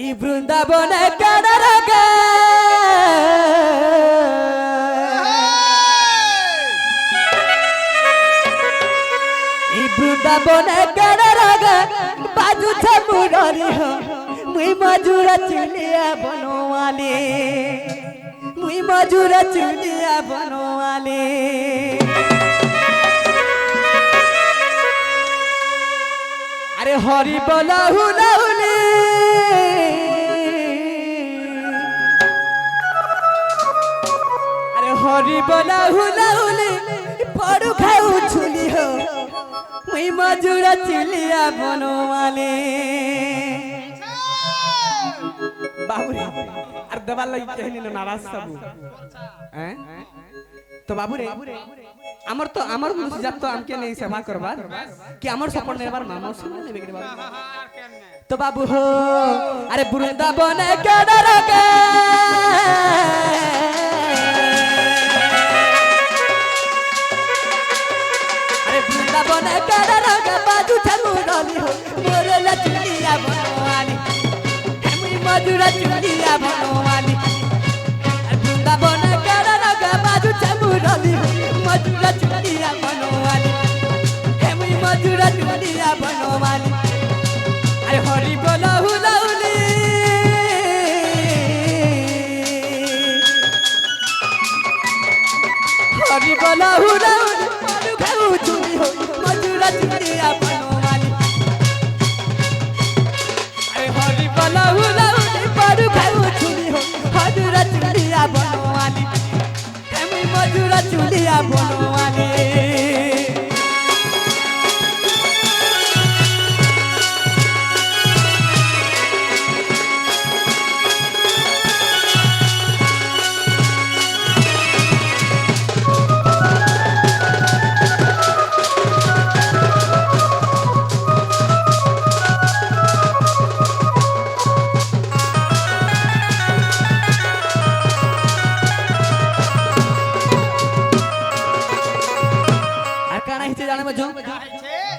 ই বৃন্দাবনে কানার গে ই বৃন্দাবনে কানার গে বাজুছে মুরলি হো মুই মজুরা চুলিয়া বনওয়ালি মুই মজুরা চুলিয়া বনওয়ালি আরে হরি বলা হুলাহুলি আরে হরি বলা হুলাহুলি পড়ু খাউ ছুলি হো মুই মজুরা চুলিয়া বনওয়ালি বাবুরে আর দেবার লাগি কহিল নারাজ সাবু হ্যাঁ তো বাবুরে আমার মুখ যাত আমকে নেই সেবা করবার কি আমার সপন নেবার মামা শুনে নেবে রে বাবু তো বাবু হো আরে বৃন্দাবনে কানার গে আরে বৃন্দাবনে কানার গে বাজু ঠাকুরলি হো মোরলা চুলিয়া বনওয়ালি মুই মজুরা চুলিয়া বনওয়ালি আর বৃন্দাবনে কানার গে বাজু ঠাকুরলি হো মজুরা চুলিয়া বনওয়ালি মুই মজুরা চুলিয়া বনওয়ালি আরে হরি বলা হুলাহুলি হরি বলা হুলাহুলি পড়ু খাউ চুলি হো মজুরা চুলিয়া বনওয়ালি আরে হরি বলা হুলাহুলি পড়ু খাউ চুলি হো মজুরা চুলিয়া বনওয়ালি মুই মজুরা চুলিয়া বনওয়ালি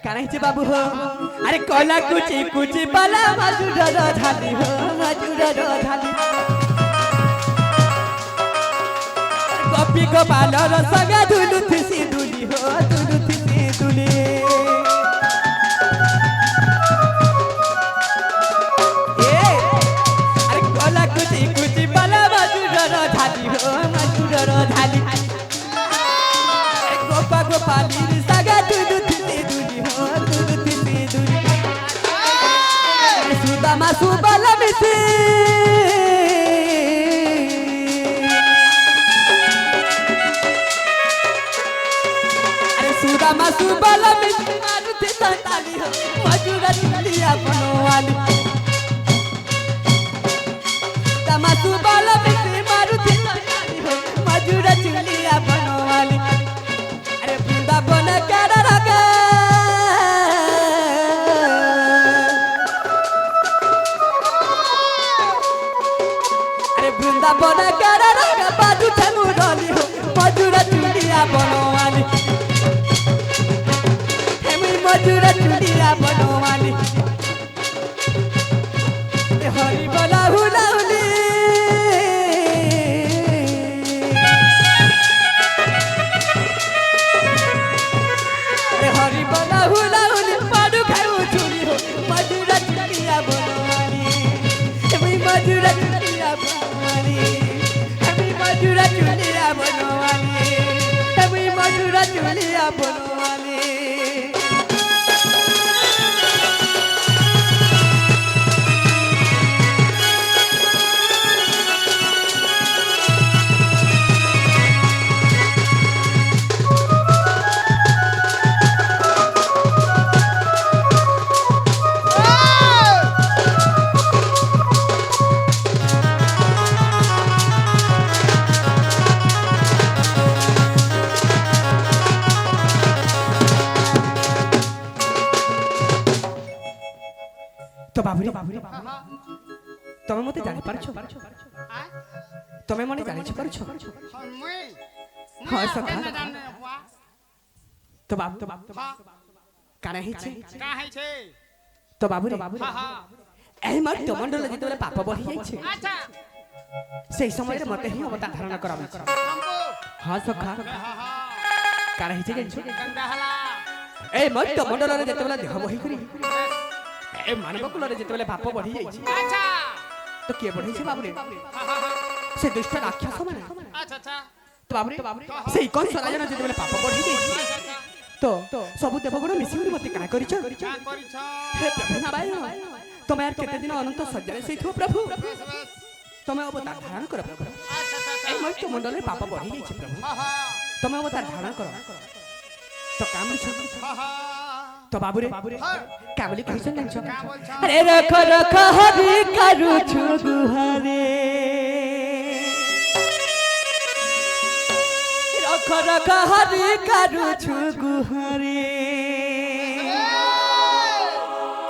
কানাইছে বাবু হো আরে কলা কুচি কুচি পালা মজুরা ধালি হো মজুরা ধালি কপি গোপালর সঙ্গে দুলু থিসি দুলি হো দুলু থিসি দুলি আরে কলা কুচি কুচি পালা মজুরা ধালি হো মজুরা ধালি গোপা গোপালির সঙ্গে দুলু সুদামা সুবালা মিশি আরে সুদামা সুবালা মিশি মারুতি তালি হো মজুরা চুলিয়া বনওয়ালি সুদামা সুবালা মিশি মারুতি তালি হো মজুরা চুলিয়া বনওয়ালি আরে বৃন্দাবনে কানার গে বনে কানার গে বাজু ঠাকুরলি হো মজুরা চুলিয়া বনওয়ালি মুই মজুরা চুলিয়া বনওয়ালি হরি বলা হুলাহুলি হরি বলা হুলাহুলি পাড়ু খাউ চুলি হো মজুরা চুলিয়া বনওয়ালি মুই মজুরা চুলিয়া বনওয়ালি মজুরা চুলিয়া বনওয়ালি মুই মজুরা চুলিয়া বনওয়ালি তো বাবুরে তুমি মতে জানি পারছো তুমি মনে জানিছ পারছো হয় সখা তো বাবু কানা হইছে का है छे তো বাবুরে এই মর্ত্য মণ্ডল যেতবেলে পাপ বহি যাইছে আচ্ছা সেই সময় মতে হি অবতার ধারণ করা হয়েছে হ্যাঁ সখা কারা হয়েছে জানছো গঙ্গা হলা এই মর্ত্য মণ্ডলের যেতবেলে দেহ বহি করি এই মানব কুলরে যেতবেলে পাপ বহি যাইছে আচ্ছা তো কে বঢ়েছে বাবুরে হা হা হা সে দুষ্ট রাক্ষস মানে আচ্ছা আচ্ছা তো বাবুরে সেই কংস রাজন যেতবেলে পাপ বহি যাইছে তো সবু দেবগণ মিশিকি মতে কাঁ করিছ কা করিছ হে প্রভু নারায়ণ তুমি আর কেতে দিন অনন্ত সজ্জারে সেইথো প্রভু বেশ বেশ তুমি অবতার ধারণ কর প্রভু আচ্ছা আচ্ছা এই মর্ত্য মণ্ডলের পাপ বহি যাইছে প্রভু হা হা তুমি অবতার ধারণ কর তো কাম ছ হা হা তো বাবুরে হ্যাঁ কাবলি কইছেন জানছ কা বলছ আরে রখ রখ হরি করু छु গুহারে রখ রখ হরি করু छु গুহারে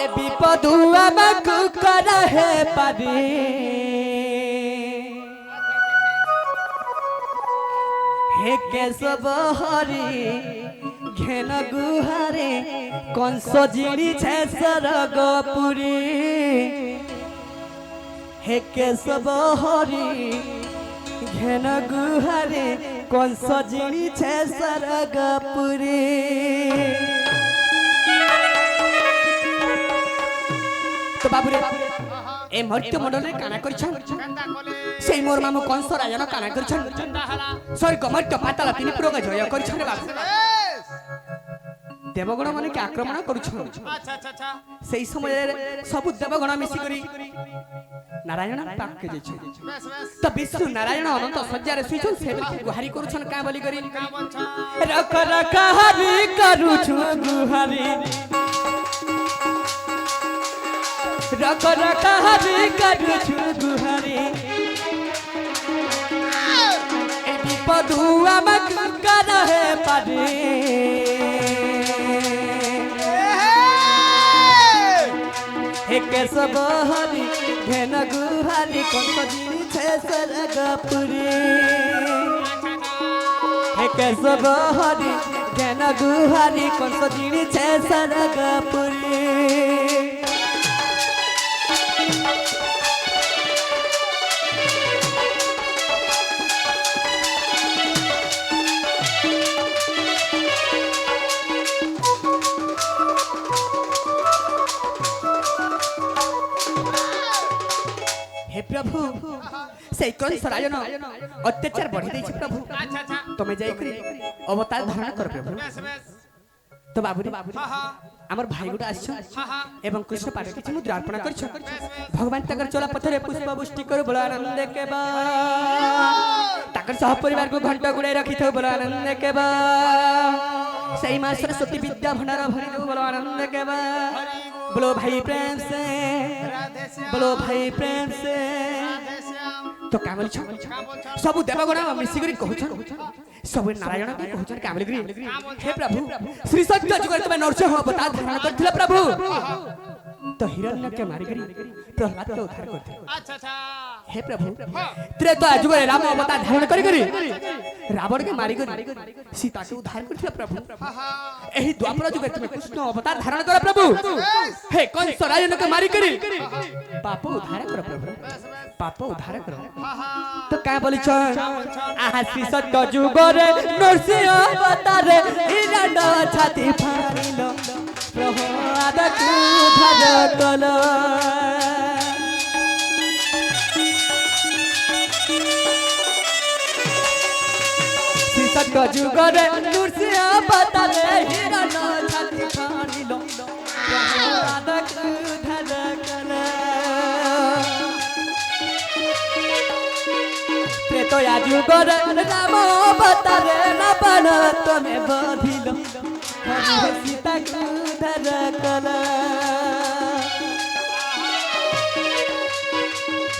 এ বিপদ আমাকু কর হে পারে হে কেশব হরি ঘেন গুহারে কংস জিড়িছে সরগপুরী হে কেশব হরি ঘেন গুহারে কংস জিড়িছে সরগপুরী তো বাবুরে এই মর্ত্য মণ্ডলে কানা করছন গঙ্গা কোলে সেই মোর মামু কংস রাজন কানা করছন গঙ্গা হলা স্বর্গ মর্ত্য পাতাল তিনি পুরগ জয় করছন বাবু বেশ দেবগণ মানে কি আক্রমণ করছন আচ্ছা আচ্ছা আচ্ছা সেই সময়ে সবু দেবগণ মিশি করি নারায়ণ পাককে যাইছন বেশ বেশ তো বিষ্ণু নারায়ণ অনন্ত সজ্জারে শুইছন সে বলি গুহারি করছন কা বলি করি কা বলছ রখ রখ হরি করুছু গুহারি রখ রখ হরি করুছু গুহারি এই বিপদ আমাকে কর হে পারে হে কেশব হরি ঘেন গুহারি কংস জিড়িছে সরগপুরী হে কেশব হরি ঘেন গুহারি কংস জিড়িছে সরগপুরী हे प्रभु से कंस राजन अत्याचार बढ़ी देछि प्रभु আচ্ছা আচ্ছা तमे जाई करी अवतार धारण कर प्रभु বেশ বেশ तो बाबूरी হা হা हमर भाई गुटा आछ হা হা एवं कृष्ण पाठ किछि मुद्रा अर्पण करछ भगवान तकर चला पथरे पुष्प पुष्टि कर बोला आनंद के बा तकर सह परिवार को घंटा गुड़े रखी थो बोला आनंद के बा सही मां सरस्वती विद्या भंडार भरी दो बोला आनंद के बा बोलो भाई प्रेम से রাধে শ্যাম बोलो भाई प्रेम से রাধে শ্যাম तो का बोलछ কা বলছ सब देवगण मिसी करी कहछन सब नारायण के कहछन का बोली हे प्रभु श्री सत्य जुगर तमे नरसिंह अवतार धारण करथिले प्रभु तो हिरण्य के मारी करी प्रहलाद के उद्धार करथे আচ্ছা আচ্ছা हे प्रभु त्रेता जुगर राम अवतार धारण करी रावण के मारी करी सीता के उद्धार करथिले प्रभु হা হা एही द्वापर जुगर तमे कृष्ण अवतार धारण कर प्रभु हे कंस राजन के मारी करी पाप उद्धार कर प्रभु पाप उद्धार कर হা হা तो क्या बोली आहा श्री सत्य जुगरे नरसिंह अवतारे हिरण्य छाती फाड़िलो प्रहलाद के उद्धार कलो श्री सत्य जुगरे नरसिंह अवतारे हिरण्य छाती फाड़िलो प्रहलाद के उद्धार कलो तो जुगर राम अवतारे रावण तमे बधिल हरि सीता के उद्धार कल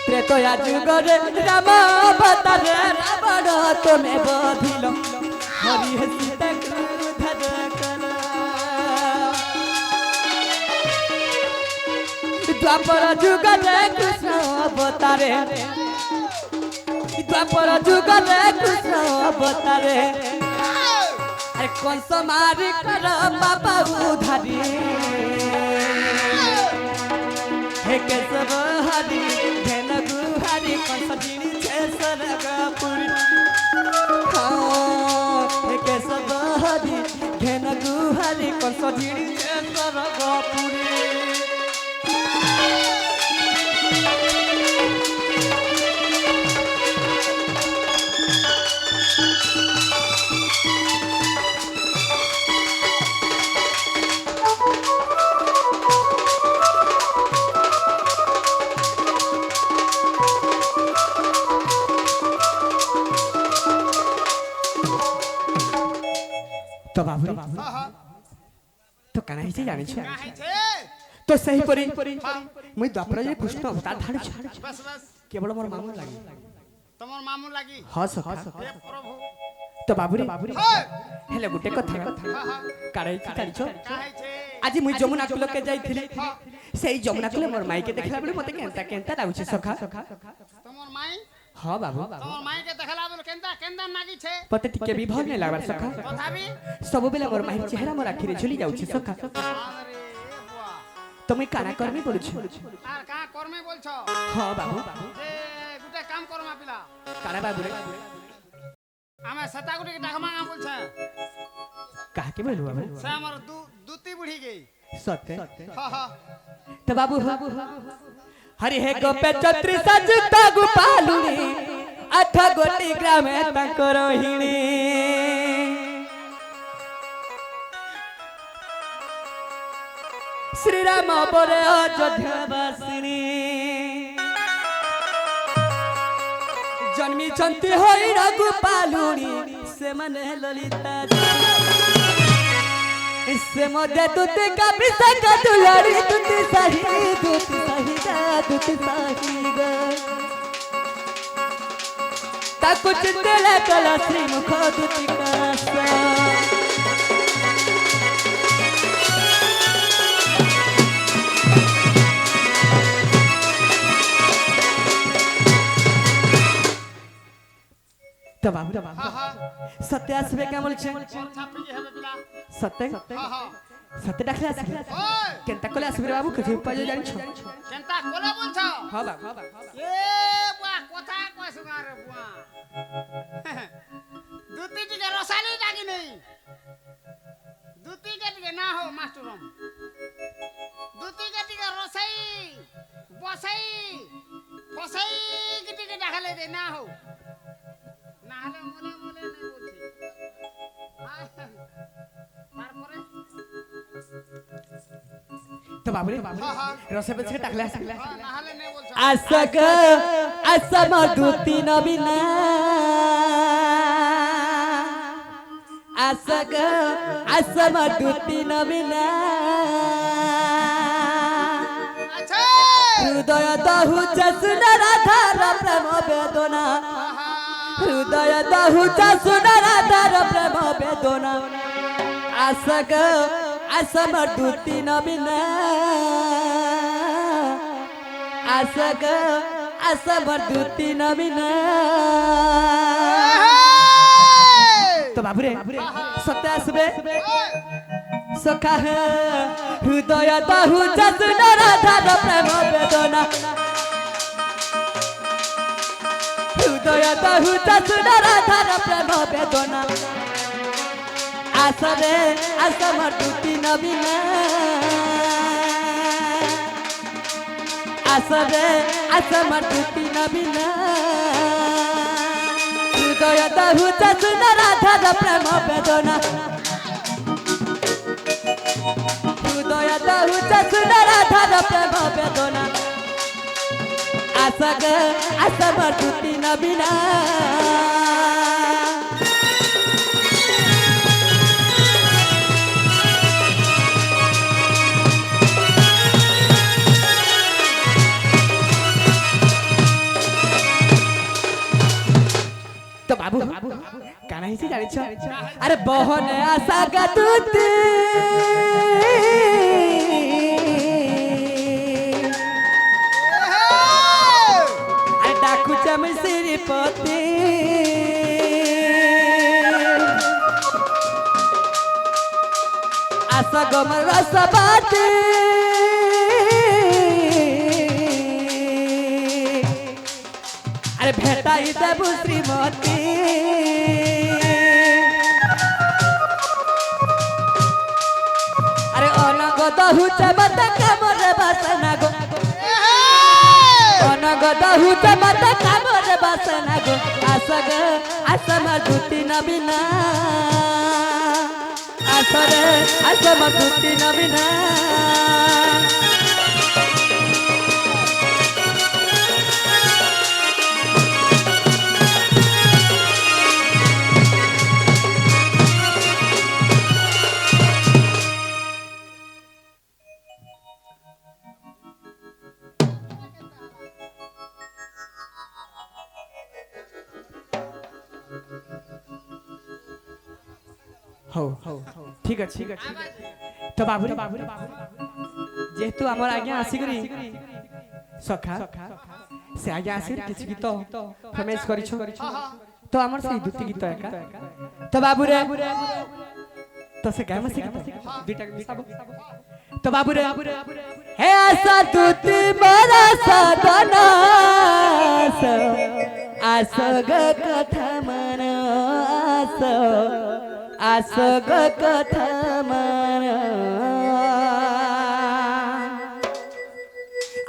त्रेतया जुगर राम अवतारे रावण तमे बधिल हरि सीता के उद्धार कल द्वापर जुगर कृष्ण अवतारे द्वापर जुगले कृष्ण अवतारे अरे कंस मारी कर बाबा उधारी हे के सब हरी घेन गुहारी कंस जिणी छे सरगपुरी हाँ के सब हरी घेन गुहारी कंस जिणी छे सरगपुरी तो बाबू हाँ हाँ तो काना हिचे जानि छ काहे छे तो सही परी मुई द्वापर जे कृष्ण अवतार धारि छ बस बस केवल मोर मामू लागी तमर मामू लागी हां सखा हे प्रभु तो बाबूरे हे हेले गुटे कथा हाँ हाँ कारे की जानि छ काहे छे आज मुई जमुना कुल के जाइथिली सेई जमुना कुल मोर माई के देखला बेले मते केंता केंता लागुछि सखा तमर माई हां बाबू तमर माई के देखला बोल केंदा केंदा नागी छे पते टिके भी भल नै लागबार सखा तथापि सब बेला मोर माई चेहरा मोर आखिरे झुली जाउछि सखा अरे बुआ तो मुई काना करबी बोलुछि আর কা করমে বলছো हां बाबू যে গুটে কাম করমা পিলা काना बाबूरे আমি সতা গুটে ডাকমা বলছে काहे के बोलु बाबू সে আমার দুতি বুড়ি গই सत्य হা হা तो बाबू हरि हे गोपे छत्री सजता गोपालुनी आठ गोटी ग्राम तकर हिणी श्री राम बरे अयोध्या वासिनी जन्मी चंती होई गोपालुनी से मने ललिता इससे मोदे दूती का बिसक दुलारी दूती सही गा दूती सही गा ता कुछ तेले कला श्री मुख दूती का सा तो बाबू হা হা सत्य आसबे क्या बोल छे ছাপি হবে পিলা सत्य হা হা सत्य डाकले आसबे ওই केनता कोले आसबे रे बाबू कथि उपाय जानि छ কেনতা কোলা বলছো हां बाबू এ বুয়া কথা কইছ না রে বুয়া দুতি টিকে রসালি লাগি নেই দুতি কে টিকে না হো মাস্টারম দুতি কে টিকে রসাই বসাই ফসাই কে টিকে দেখালে দে না হো না হলে মনে মনে নে বলছি তারপরে तो बाबू रे हाँ, हाँ। रसे पे टाकले आसबे না হলে নে বলছো आसग असम दूती नबिना आसग असम दूती नबिना আচ্ছা हृदय दहु चसुन राधार प्रेम वेदना हृदय दहु चसुन राधार प्रेम वेदना आसग असम दूती नबिना आसग असम दूती नबिना तो बाबूरे सत्य आसबे सखा हृदय दहु चसुन राधार प्रेम वेदना हृदय दहु चसुन राधार प्रेम वेदना आसरे असम दूती नबिना आसरे असम दूती नबिना हृदय दहु चसुन राधार प्रेम वेदना हृदय दहु चसुन राधार प्रेम वेदना आसग असम दूती नबिना तो बाबू काना हिसे जानि छ अरे बहन आशा का दूत अरे डाकू चम श्रीपति आशा गमर रसबाती আরে ভেটাই দেব শ্রীমতী আরে অনগত হুচে মতে কামরে বাসনা গো অনগত হুচে মতে কামরে বাসনা গো আসগ আসমা দুতি নবিনা আসরে আসমা দুতি নবিনা হো ঠিক আছে তো বাবু যেহেতু আমার আগে আসিকরি সখা সে আগে আসির কিছু গীত ফরমাইশ করিছ তো আমার সেই দুটি গীত একা তো বাবু রে তো সে গায় মাসি গীত দুইটা মিশাবো তো বাবু রে হে আসা দুটি মারা সাধনা আসগ কথা মন আসগ কথা মন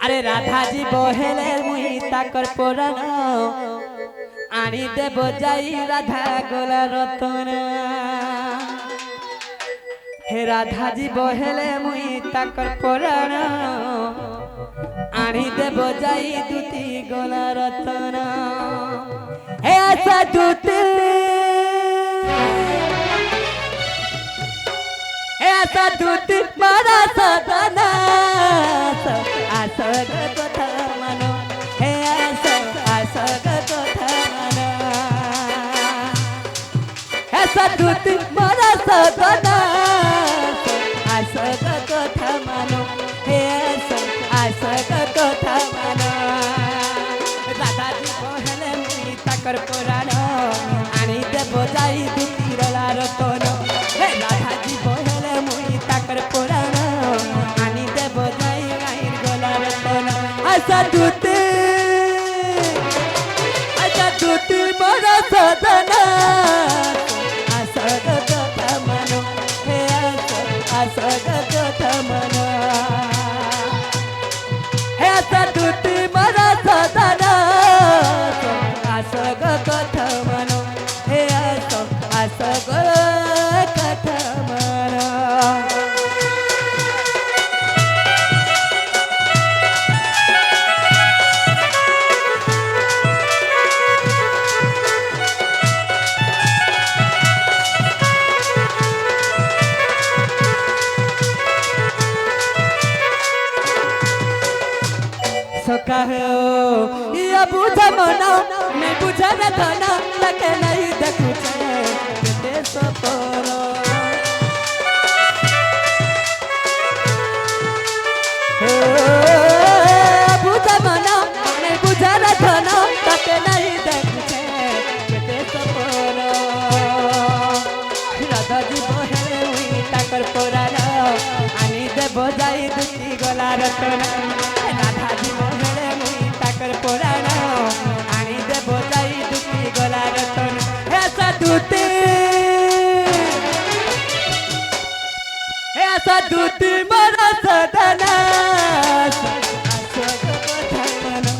আরে রাধাজি বহেলের মুই তাকর পুরাণ আনি দেব যাই রাধা গোলা রতন হে রাধাজি বহেলে মুই তাকর পুরাণ আনি দেব যাই দুটি গোলা রতন হে আসা দুটি ऐसा दूत मारा सदना आसग कथा मनो हे आसग कथा मनो ऐसा दूत मारा सदना आसग कथा मनो हे आसग कथा मनो दादाजी कहले मुई ताकर पुराण आनी देव जाई दुती रला रतन हे दादाजी ताकर पुराण आनी देव जाई गाईर गोला रतन आशा दूती मोरा सदना आसग कथा मनो हे आसग कथा मनो हे आशा दूती मोरा सदना आसग कथा मनो हे आसग कथा मनो सखा हो या बुझा मना मैं बुझा न धना लगे नहीं देखू छे सपरो बुझा मना मैं बुझा न धना लगे नहीं देखू छे सपरो राधा जी बहेले हुई ताकर पुराण आनी देव जाई दुती गला रतन राधा जी बहेले मुई ताकर पुराण आनी देव जाई दुती गला रतन ऐसा दूती मोरा सदना आसग कथा मनो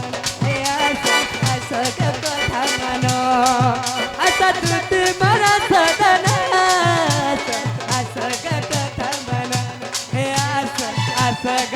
हे आसग कथा मनो ऐसा दूती मोरा सदना आसग कथा मनो हे आसग